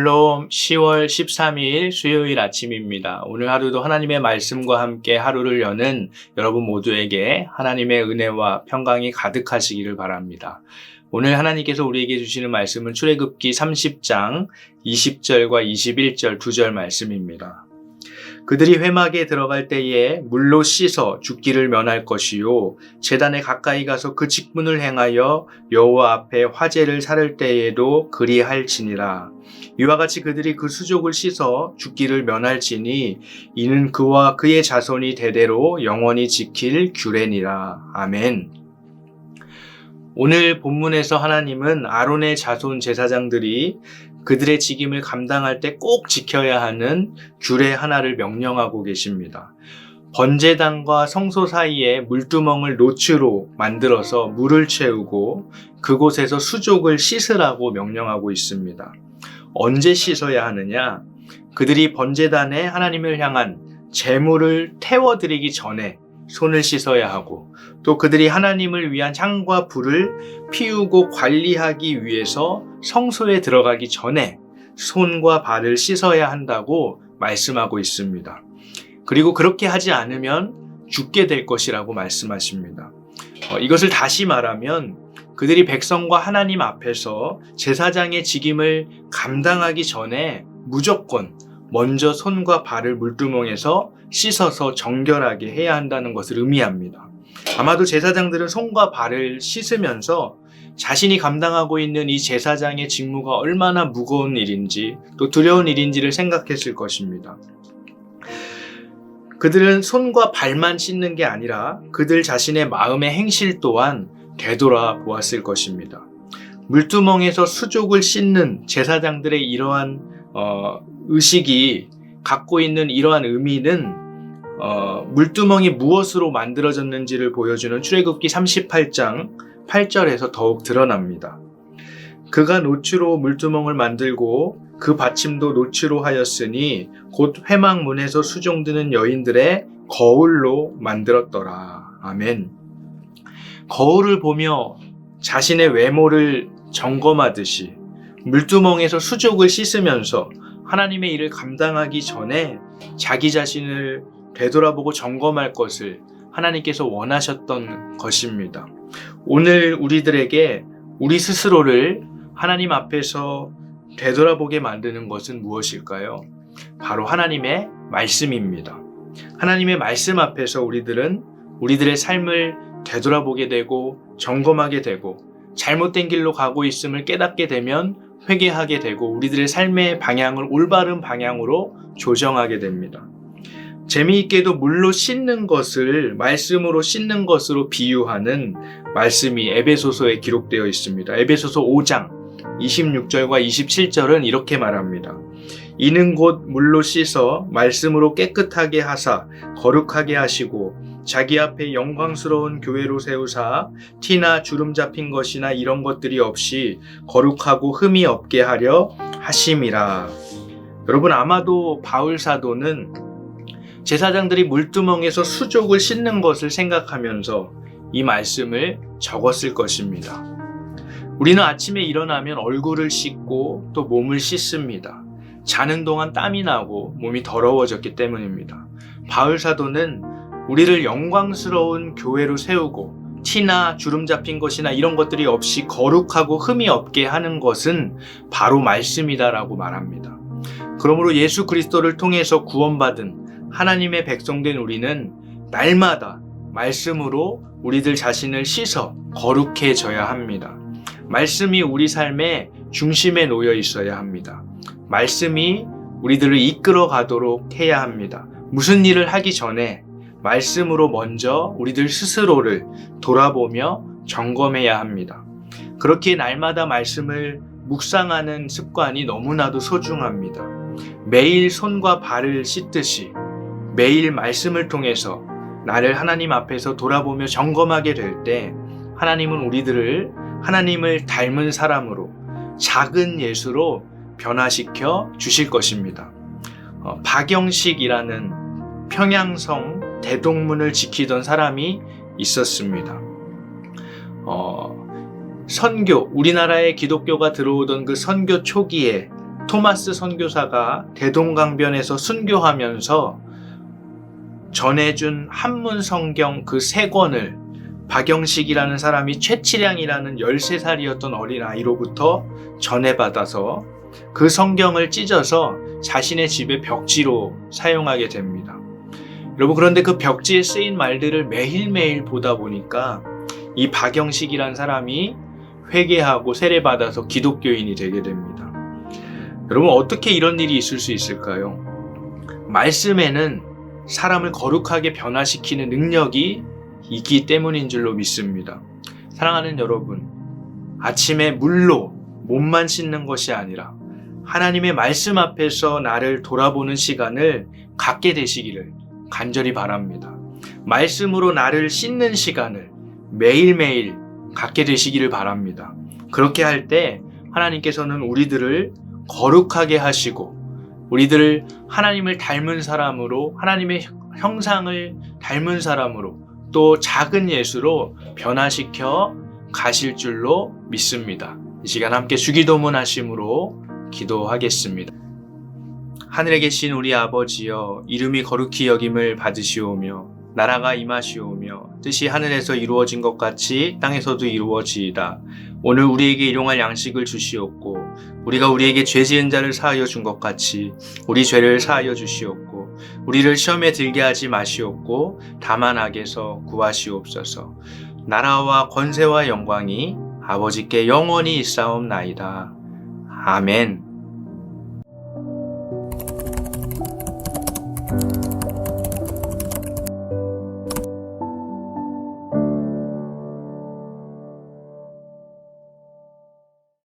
샬롬 10월 13일 수요일 아침입니다. 오늘 하루도 하나님의 말씀과 함께 하루를 여는 여러분 모두에게 하나님의 은혜와 평강이 가득하시기를 바랍니다. 오늘 하나님께서 우리에게 주시는 말씀은 출애굽기 30장 20절과 21절 2절 말씀입니다. 그들이 회막에 들어갈 때에 물로 씻어 죽기를 면할 것이요 제단에 가까이 가서 그 직분을 행하여 여호와 앞에 화제를 살을 때에도 그리할지니라. 이와 같이 그들이 그 수족을 씻어 죽기를 면할지니 이는 그와 그의 자손이 대대로 영원히 지킬 규례니라. 아멘. 오늘 본문에서 하나님은 아론의 자손 제사장들이 그들의 직임을 감당할 때 꼭 지켜야 하는 규례 하나를 명령하고 계십니다. 번제단과 성소 사이에 물두멍을 노추로 만들어서 물을 채우고 그곳에서 수족을 씻으라고 명령하고 있습니다. 언제 씻어야 하느냐? 그들이 번제단에 하나님을 향한 제물을 태워드리기 전에 손을 씻어야 하고, 또 그들이 하나님을 위한 향과 불을 피우고 관리하기 위해서 성소에 들어가기 전에 손과 발을 씻어야 한다고 말씀하고 있습니다. 그리고 그렇게 하지 않으면 죽게 될 것이라고 말씀하십니다. 이것을 다시 말하면 그들이 백성과 하나님 앞에서 제사장의 직임을 감당하기 전에 무조건 먼저 손과 발을 물두멍에서 씻어서 정결하게 해야 한다는 것을 의미합니다. 아마도 제사장들은 손과 발을 씻으면서 자신이 감당하고 있는 이 제사장의 직무가 얼마나 무거운 일인지 또 두려운 일인지를 생각했을 것입니다. 그들은 손과 발만 씻는 게 아니라 그들 자신의 마음의 행실 또한 되돌아보았을 것입니다. 물두멍에서 수족을 씻는 제사장들의 이러한 의식이 갖고 있는 이러한 의미는 물두멍이 무엇으로 만들어졌는지를 보여주는 출애굽기 38장 8절에서 더욱 드러납니다. 그가 노추로 물두멍을 만들고 그 받침도 노추로 하였으니 곧 회막문에서 수종드는 여인들의 거울로 만들었더라. 아멘. 거울을 보며 자신의 외모를 점검하듯이 물두멍에서 수족을 씻으면서 하나님의 일을 감당하기 전에 자기 자신을 되돌아보고 점검할 것을 하나님께서 원하셨던 것입니다. 오늘 우리들에게 우리 스스로를 하나님 앞에서 되돌아보게 만드는 것은 무엇일까요? 바로 하나님의 말씀입니다. 하나님의 말씀 앞에서 우리들은 우리들의 삶을 되돌아보게 되고 점검하게 되고 잘못된 길로 가고 있음을 깨닫게 되면 회개하게 되고 우리들의 삶의 방향을 올바른 방향으로 조정하게 됩니다. 재미있게도 물로 씻는 것을 말씀으로 씻는 것으로 비유하는 말씀이 에베소서에 기록되어 있습니다. 에베소서 5장 26절과 27절은 이렇게 말합니다. 이는 곧 물로 씻어 말씀으로 깨끗하게 하사 거룩하게 하시고 자기 앞에 영광스러운 교회로 세우사 티나 주름 잡힌 것이나 이런 것들이 없이 거룩하고 흠이 없게 하려 하심이라. 여러분, 아마도 바울 사도는 제사장들이 물두멍에서 수족을 씻는 것을 생각하면서 이 말씀을 적었을 것입니다. 우리는 아침에 일어나면 얼굴을 씻고 또 몸을 씻습니다. 자는 동안 땀이 나고 몸이 더러워졌기 때문입니다. 바울 사도는 우리를 영광스러운 교회로 세우고 티나 주름 잡힌 것이나 이런 것들이 없이 거룩하고 흠이 없게 하는 것은 바로 말씀이다라고 말합니다. 그러므로 예수 그리스도를 통해서 구원받은 하나님의 백성된 우리는 날마다 말씀으로 우리들 자신을 씻어 거룩해져야 합니다. 말씀이 우리 삶의 중심에 놓여 있어야 합니다. 말씀이 우리들을 이끌어 가도록 해야 합니다. 무슨 일을 하기 전에 말씀으로 먼저 우리들 스스로를 돌아보며 점검해야 합니다. 그렇게 날마다 말씀을 묵상하는 습관이 너무나도 소중합니다. 매일 손과 발을 씻듯이 매일 말씀을 통해서 나를 하나님 앞에서 돌아보며 점검하게 될 때 하나님은 우리들을 하나님을 닮은 사람으로 작은 예수로 변화시켜 주실 것입니다. 박영식이라는 평양성 대동문을 지키던 사람이 있었습니다. 선교, 우리나라에 기독교가 들어오던 그 선교 초기에 토마스 선교사가 대동강변에서 순교하면서 전해준 한문 성경 그 3권을 박영식이라는 사람이 최치량이라는 13살이었던 어린아이로부터 전해받아서 그 성경을 찢어서 자신의 집의 벽지로 사용하게 됩니다. 여러분, 그런데 그 벽지에 쓰인 말들을 매일매일 보다 보니까 이 박영식이라는 사람이 회개하고 세례받아서 기독교인이 되게 됩니다. 여러분, 어떻게 이런 일이 있을 수 있을까요? 말씀에는 사람을 거룩하게 변화시키는 능력이 있기 때문인 줄로 믿습니다. 사랑하는 여러분, 아침에 물로 몸만 씻는 것이 아니라 하나님의 말씀 앞에서 나를 돌아보는 시간을 갖게 되시기를 간절히 바랍니다. 말씀으로 나를 씻는 시간을 매일매일 갖게 되시기를 바랍니다. 그렇게 할 때 하나님께서는 우리들을 거룩하게 하시고 우리들을 하나님을 닮은 사람으로, 하나님의 형상을 닮은 사람으로, 또 작은 예수로 변화시켜 가실 줄로 믿습니다. 이 시간 함께 주기도문 하심으로 기도하겠습니다. 하늘에 계신 우리 아버지여, 이름이 거룩히 여김을 받으시오며 나라가 임하시오며 뜻이 하늘에서 이루어진 것 같이 땅에서도 이루어지이다. 오늘 우리에게 일용할 양식을 주시옵고 우리가 우리에게 죄 지은 자를 사하여 준 것 같이 우리 죄를 사하여 주시옵고 우리를 시험에 들게 하지 마시옵고 다만 악에서 구하시옵소서. 나라와 권세와 영광이 아버지께 영원히 있사옵나이다. 아멘.